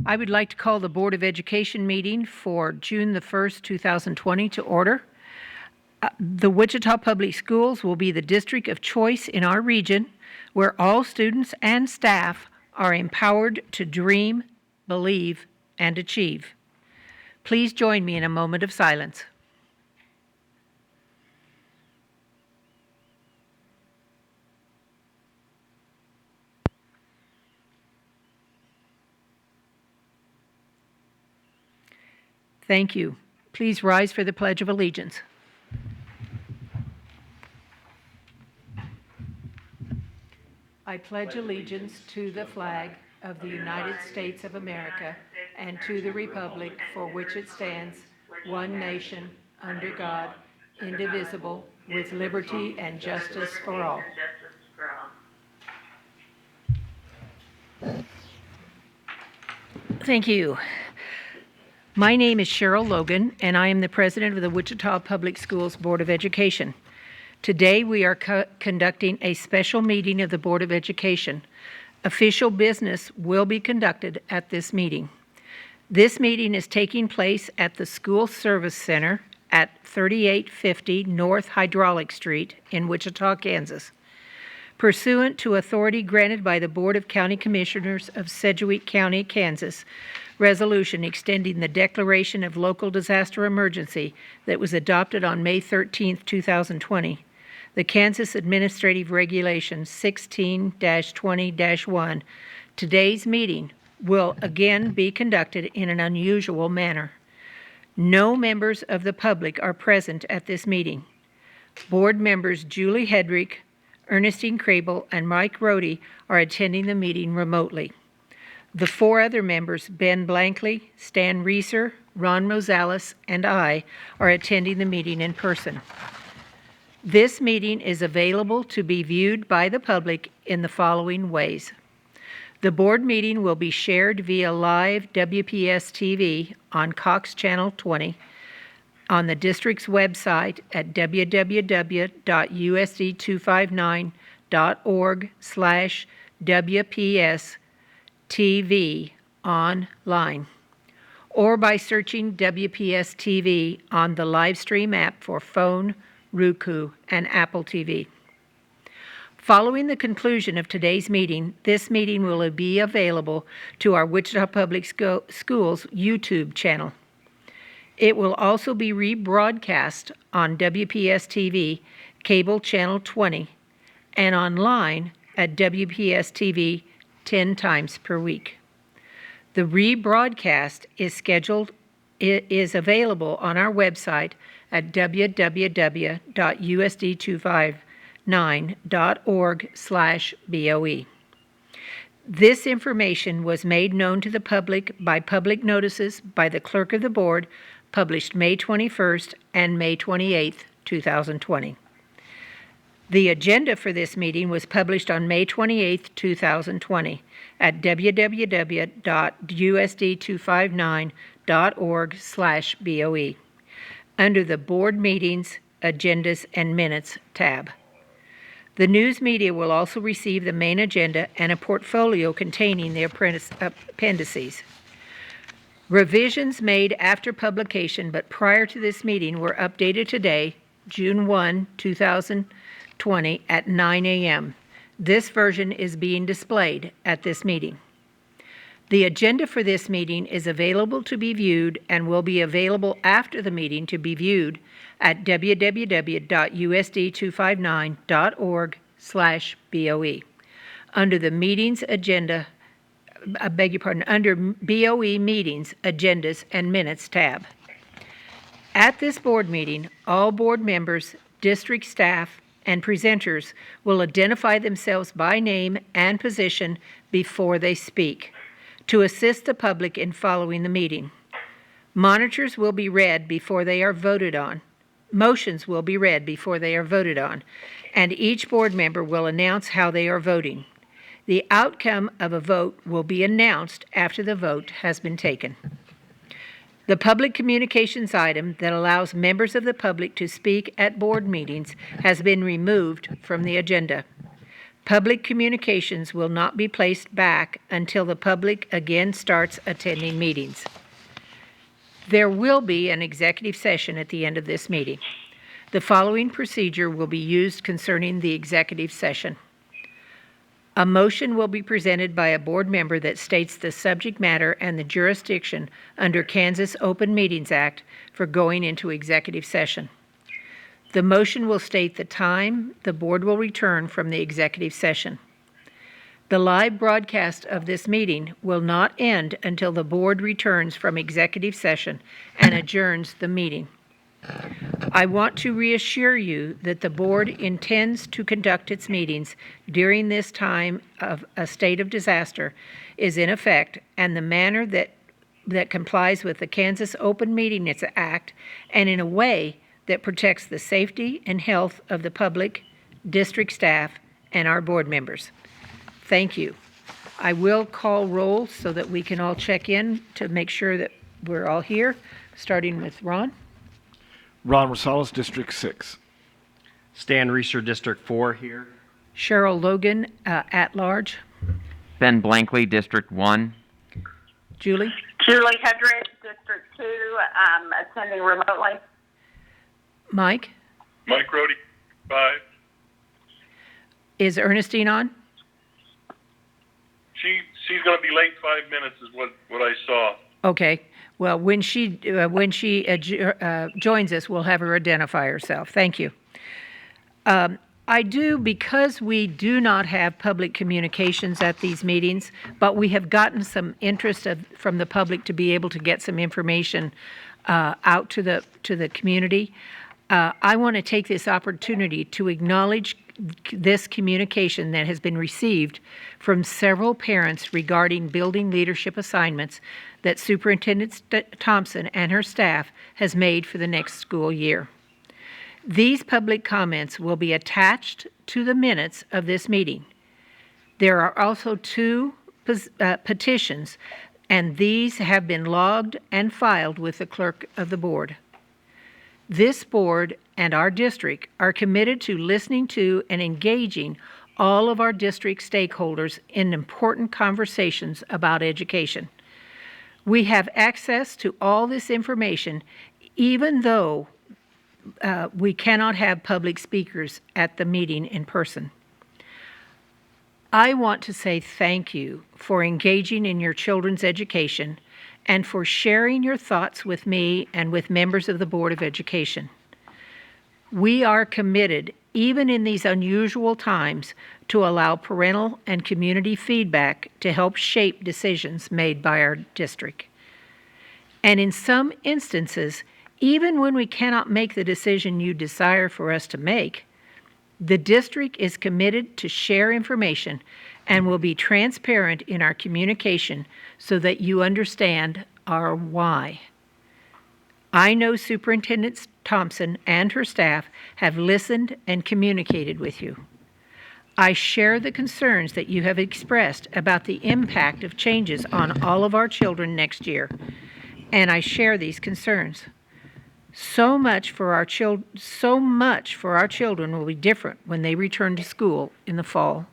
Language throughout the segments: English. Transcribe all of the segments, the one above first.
I would like to call the Board of Education meeting for June the 1st, 2020 to order. The Wichita Public Schools will be the district of choice in our region where all students and staff are empowered to dream, believe, and achieve. Please join me in a moment of silence. Thank you. Please rise for the Pledge of Allegiance. I pledge allegiance to the flag of the United States of America and to the republic for which it stands, one nation, under God, indivisible, with liberty and justice for all. Thank you. My name is Cheryl Logan, and I am the president of the Wichita Public Schools Board of Education. Today, we are conducting a special meeting of the Board of Education. Official business will be conducted at this meeting. This meeting is taking place at the School Service Center at 3850 North Hydraulic Street in Wichita, Kansas. Pursuant to authority granted by the Board of County Commissioners of Sedgwick County, Kansas, resolution extending the declaration of local disaster emergency that was adopted on May 13, 2020, the Kansas Administrative Regulation 16-20-1, today's meeting will again be conducted in an unusual manner. No members of the public are present at this meeting. Board members Julie Hedrick, Ernestine Crable, and Mike Rohde are attending the meeting remotely. The four other members, Ben Blankley, Stan Reeser, Ron Rosales, and I, are attending the meeting in person. This meeting is available to be viewed by the public in the following ways. The board meeting will be shared via live WPS TV on Cox Channel 20, on the district's website at www.usd259.org/WPS TV online, or by searching WPS TV on the live stream app for phone, Roku, and Apple TV. Following the conclusion of today's meeting, this meeting will be available to our Wichita Public Schools YouTube channel. It will also be rebroadcast on WPS TV, cable channel 20, and online at WPS TV 10 times per week. The rebroadcast is available on our website at www.usd259.org/BOE. This information was made known to the public by public notices by the clerk of the board, published May 21st and May 28th, 2020. The agenda for this meeting was published on May 28, 2020 at www.usd259.org/BOE under the Board Meetings, Agendas, and Minutes tab. The news media will also receive the main agenda and a portfolio containing the appendices. Revisions made after publication but prior to this meeting were updated today, June 1, 2020 at 9 a.m. This version is being displayed at this meeting. The agenda for this meeting is available to be viewed and will be available after the meeting to be viewed at www.usd259.org/BOE under the meetings agenda, under BOE Meetings, Agendas, and Minutes tab. At this board meeting, all board members, district staff, and presenters will identify themselves by name and position before they speak to assist the public in following the meeting. Monitors will be read before they are voted on. Motions will be read before they are voted on, and each board member will announce how they are voting. The outcome of a vote will be announced after the vote has been taken. The public communications item that allows members of the public to speak at board meetings has been removed from the agenda. Public communications will not be placed back until the public again starts attending meetings. There will be an executive session at the end of this meeting. The following procedure will be used concerning the executive session. A motion will be presented by a board member that states the subject matter and the jurisdiction under Kansas Open Meetings Act for going into executive session. The motion will state the time the board will return from the executive session. The live broadcast of this meeting will not end until the board returns from executive session and adjourns the meeting. I want to reassure you that the board intends to conduct its meetings during this time of a state of disaster is in effect, and the manner that complies with the Kansas Open Meetings Act and in a way that protects the safety and health of the public, district staff, and our board members. Thank you. I will call roll so that we can all check in to make sure that we're all here, starting with Ron. Ron Rosales, District 6. Stan Reeser, District 4 here. Cheryl Logan, at large. Ben Blankley, District 1. Julie. Julie Hedrick, District 2, attending remotely. Mike. Mike Rohde, 5. Is Ernestine on? She's going to be late 5 minutes is what I saw. Okay. Well, when she joins us, we'll have her identify herself. Thank you. Because we do not have public communications at these meetings, but we have gotten some interest from the public to be able to get some information out to the community. I want to take this opportunity to acknowledge this communication that has been received from several parents regarding building leadership assignments that Superintendent Thompson and her staff has made for the next school year. These public comments will be attached to the minutes of this meeting. There are also 2 petitions, and these have been logged and filed with the clerk of the board. This board and our district are committed to listening to and engaging all of our district stakeholders in important conversations about education. We have access to all this information even though we cannot have public speakers at the meeting in person. I want to say thank you for engaging in your children's education and for sharing your thoughts with me and with members of the Board of Education. We are committed, even in these unusual times, to allow parental and community feedback to help shape decisions made by our district. And in some instances, even when we cannot make the decision you desire for us to make, the district is committed to share information and will be transparent in our communication so that you understand our why. I know Superintendent Thompson and her staff have listened and communicated with you. I share the concerns that you have expressed about the impact of changes on all of our children next year, and I share these concerns. So much for our children will be different when they return to school in the fall.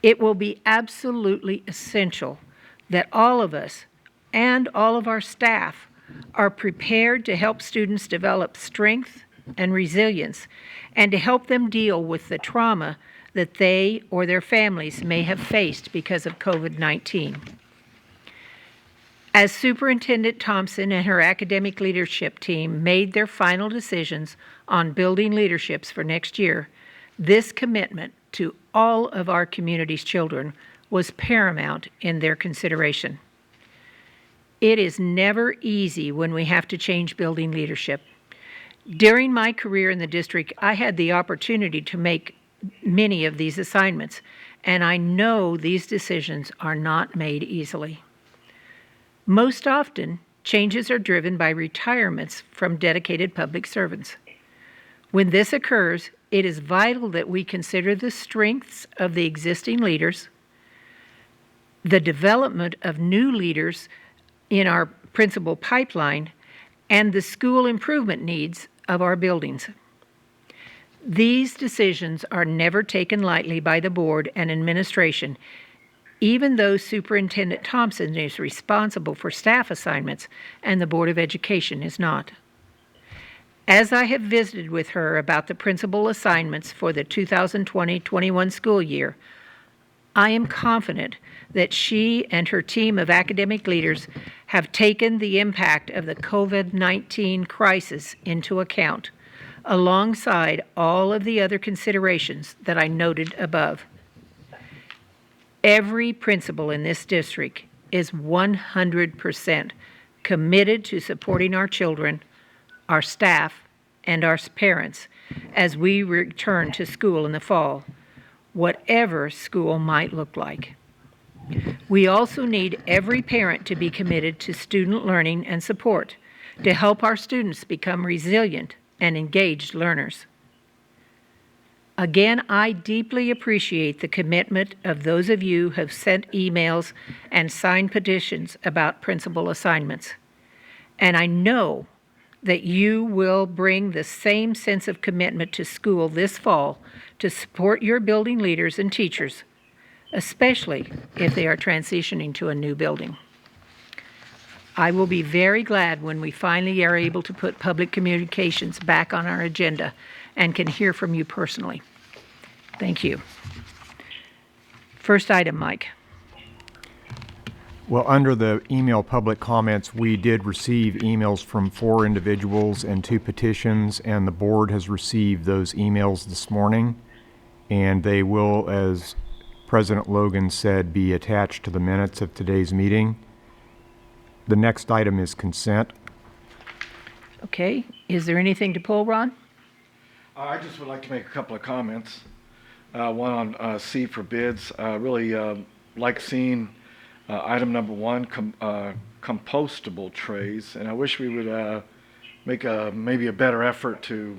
It will be absolutely essential that all of us and all of our staff are prepared to help students develop strength and resilience and to help them deal with the trauma that they or their families may have faced because of COVID-19. As Superintendent Thompson and her academic leadership team made their final decisions on building leaderships for next year, this commitment to all of our community's children was paramount in their consideration. It is never easy when we have to change building leadership. During my career in the district, I had the opportunity to make many of these assignments, and I know these decisions are not made easily. Most often, changes are driven by retirements from dedicated public servants. When this occurs, it is vital that we consider the strengths of the existing leaders, the development of new leaders in our principal pipeline, and the school improvement needs of our buildings. These decisions are never taken lightly by the board and administration, even though Superintendent Thompson is responsible for staff assignments and the Board of Education is not. As I have visited with her about the principal assignments for the 2020-21 school year, I am confident that she and her team of academic leaders have taken the impact of the COVID-19 crisis into account, alongside all of the other considerations that I noted above. Every principal in this district is 100% committed to supporting our children, our staff, and our parents as we return to school in the fall, whatever school might look like. We also need every parent to be committed to student learning and support to help our students become resilient and engaged learners. Again, I deeply appreciate the commitment of those of you who have sent emails and signed petitions about principal assignments. And I know that you will bring the same sense of commitment to school this fall to support your building leaders and teachers, especially if they are transitioning to a new building. I will be very glad when we finally are able to put public communications back on our agenda and can hear from you personally. Thank you. First item, Mike. Well, under the email public comments, we did receive emails from 4 individuals and 2 petitions, and the board has received those emails this morning, and they will, as President Logan said, be attached to the minutes of today's meeting. The next item is consent. Okay. Is there anything to pull, Ron? I just would like to make a couple of comments. One on C for bids. Really like seeing item number 1, compostable trays, and I wish we would make maybe a better effort to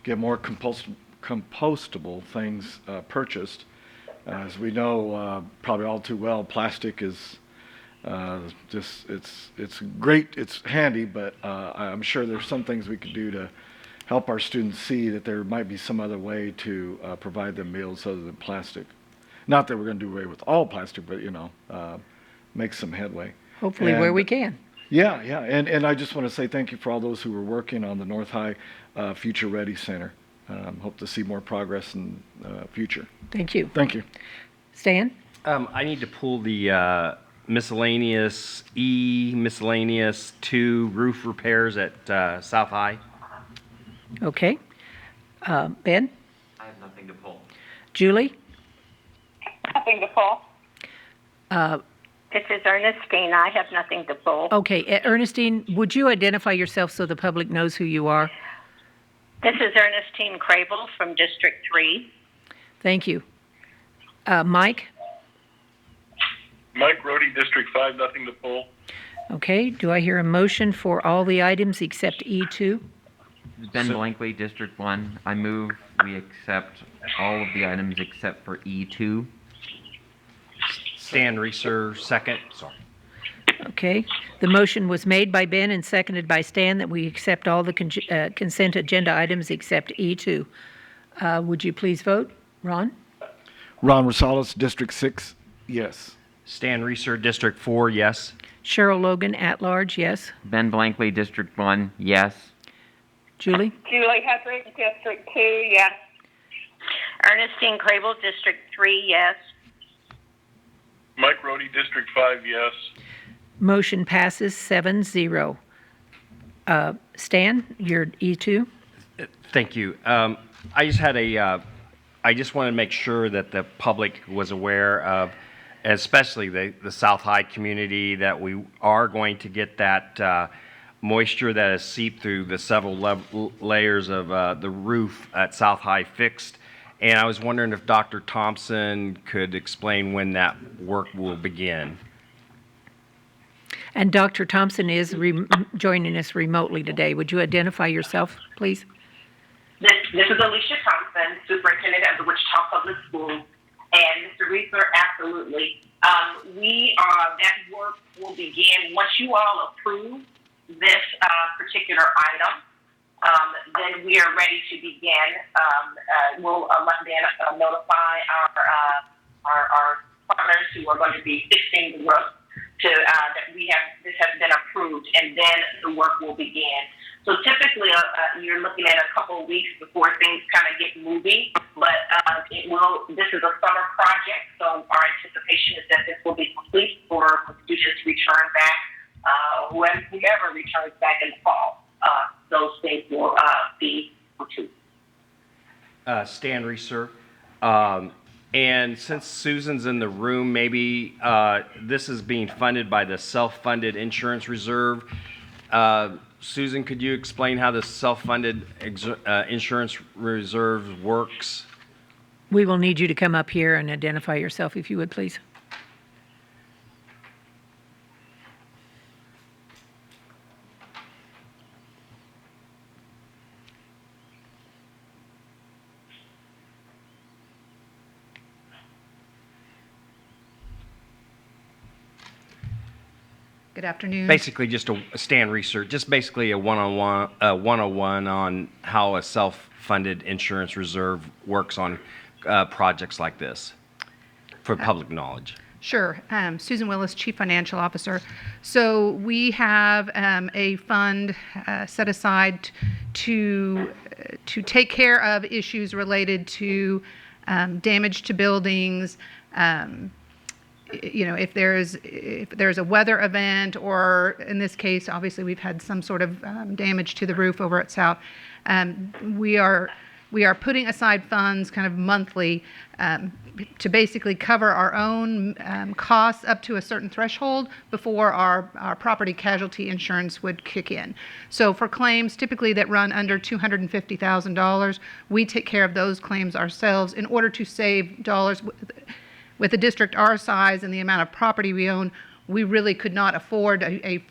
get more compostable things purchased. As we know, probably all too well, plastic is it's great, it's handy, but I'm sure there's some things we could do to help our students see that there might be some other way to provide them meals other than plastic. Not that we're going to do away with all plastic, but make some headway. Hopefully where we can. Yeah, and I just want to say thank you for all those who were working on the North High Future Ready Center. Hope to see more progress in future. Thank you. Thank you. Stan? I need to pull the miscellaneous 2 roof repairs at South High. Okay. Ben? I have nothing to pull. Julie? Nothing to pull. This is Ernestine. I have nothing to pull. Okay. Ernestine, would you identify yourself so the public knows who you are? This is Ernestine Crable from District 3. Thank you. Mike? Mike Rhodey, District 5, nothing to pull. Okay. Do I hear a motion for all the items except E2? Ben Blankley, District 1. I move we accept all of the items except for E2. Stan Reeser, second. Sorry. Okay. The motion was made by Ben and seconded by Stan that we accept all the consent agenda items except E2. Would you please vote? Ron? Ron Rosales, District 6, yes. Stan Reeser, District 4, yes. Cheryl Logan, at large, yes. Ben Blankley, District 1, yes. Julie? Julie Hedrick, District 2, yes. Ernestine Crable, District 3, yes. Mike Rhodey, District 5, yes. Motion passes 7-0. Stan, your E2? Thank you. I just wanted to make sure that the public was aware of, especially the South High community, that we are going to get that moisture that has seeped through the several layers of the roof at South High fixed. And I was wondering if Dr. Thompson could explain when that work will begin. And Dr. Thompson is joining us remotely today. Would you identify yourself, please? This is Alicia Thompson, Superintendent of the Wichita Public Schools. And Mr. Reeser, absolutely. That work will begin once you all approve this particular item. when we are ready to begin, we'll notify our partners who are going to be fixing the roof that this has been approved, and then the work will begin. So typically, you're looking at a couple of weeks before things kind of get moving, but this is a summer project, so our anticipation is that this will be complete for students to return back, whoever returns back in the fall. Those things will be complete. Stan Reeser. And since Susan's in the room, maybe this is being funded by the self-funded insurance reserve. Susan, could you explain how the self-funded insurance reserve works? We will need you to come up here and identify yourself, if you would, please. Good afternoon. Basically, just a Stan Reeser, just basically a one-on-one on how a self-funded insurance reserve works on projects like this for public knowledge. Sure. Susan Willis, Chief Financial Officer. So we have a fund set aside to take care of issues related to damage to buildings. If there's a weather event, or in this case, obviously we've had some sort of damage to the roof over at South. We are putting aside funds kind of monthly to basically cover our own costs up to a certain threshold before our property casualty insurance would kick in. So for claims typically that run under $250,000, we take care of those claims ourselves in order to save dollars. With a district our size and the amount of property we own, we really could not afford a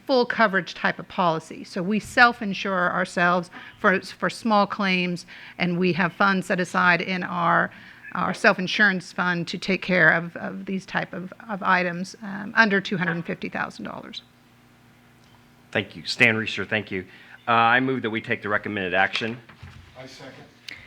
full coverage type of policy. So we self-insure ourselves for small claims, and we have funds set aside in our self-insurance fund to take care of these type of items under $250,000. Thank you. Stan Reeser, thank you. I move that we take the recommended action. I second.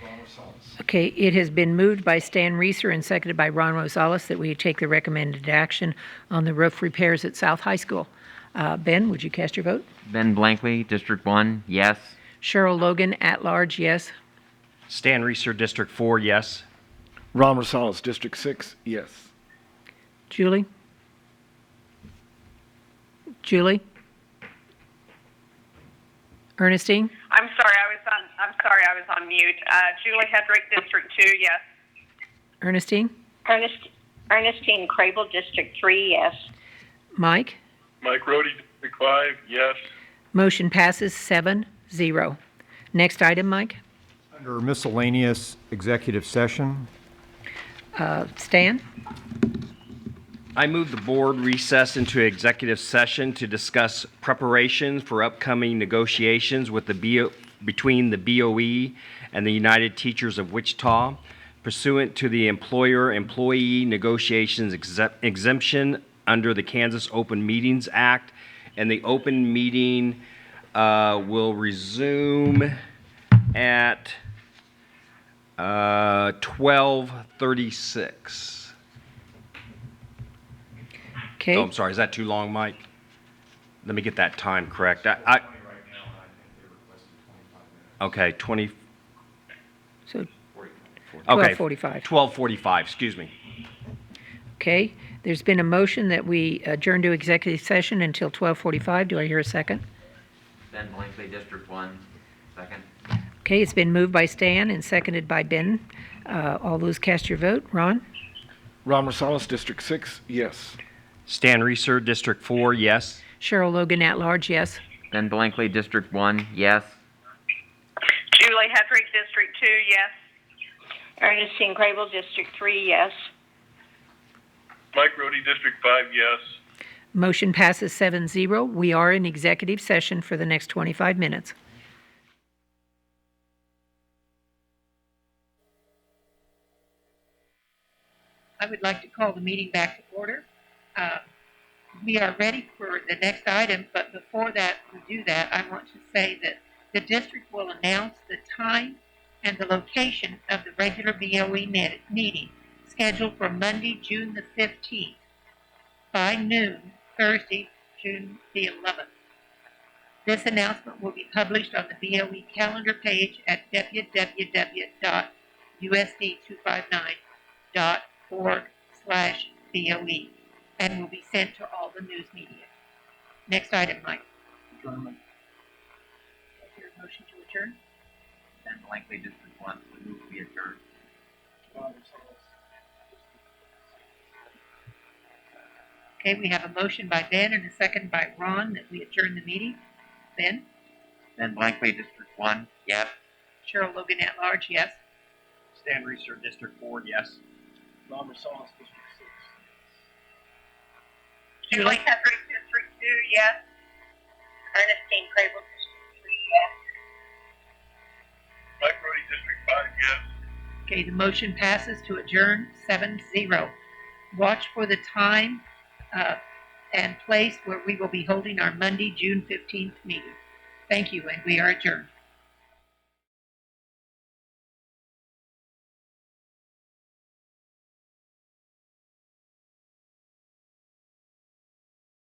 Ron Rosales. Okay, it has been moved by Stan Reeser and seconded by Ron Rosales that we take the recommended action on the roof repairs at South High School. Ben, would you cast your vote? Ben Blankley, District 1, yes. Cheryl Logan, at large, yes. Stan Reeser, District 4, yes. Ron Rosales, District 6, yes. Julie? Julie? Ernestine? I'm sorry, I was on mute. Julie Hedrick, District 2, yes. Ernestine? Ernestine Crable, District 3, yes. Mike? Mike Rohde, District 5, yes. Motion passes 7-0. Next item, Mike? Under miscellaneous executive session, Stan? I move the board recess into executive session to discuss preparations for upcoming negotiations with between the BOE and the United Teachers of Wichita, pursuant to the employer-employee negotiations exemption under the Kansas Open Meetings Act, and the open meeting will resume at 12:36. Okay. Oh, I'm sorry. Is that too long, Mike? Let me get that time correct. Okay, 20. So Okay, 12:45. 12:45. Excuse me. Okay. There's been a motion that we adjourn to executive session until 12:45. Do I hear a second? Ben Blankley, District 1, second. Okay, it's been moved by Stan and seconded by Ben. All those cast your vote. Ron? Ron Rosales, District 6, yes. Stan Reeser, District 4, yes. Cheryl Logan, at large, yes. Ben Blankley, District 1, yes. Julie Hedrick, District 2, yes. Ernestine Crable, District 3, yes. Mike Rohde, District 5, yes. Motion passes 7-0. We are in executive session for the next 25 minutes. I would like to call the meeting back to order. We are ready for the next item, but before that, we do that, I want to say that The district will announce the time and the location of the regular BOE meeting scheduled for Monday, June the 15th by noon, Thursday, June the 11th. This announcement will be published on the BOE calendar page at www.usd259.org/BOE and will be sent to all the news media. Next item, Mike. Adjournment. Is there a motion to adjourn? Ben Blankley, District 1, move we adjourn. Okay, we have a motion by Ben and a second by Ron that we adjourn the meeting. Ben? Ben Blankley, District 1, yes. Cheryl Logan at large, yes. Stan Reeser, District 4, yes. Robert Salas, District 6. Julie Peppers, District 2, yes. Ernestine Crable, District 3, yes. Mike Brody, District 5, yes. Okay, the motion passes to adjourn 7-0. Watch for the time and place where we will be holding our Monday, June 15th meeting. Thank you, and we are adjourned.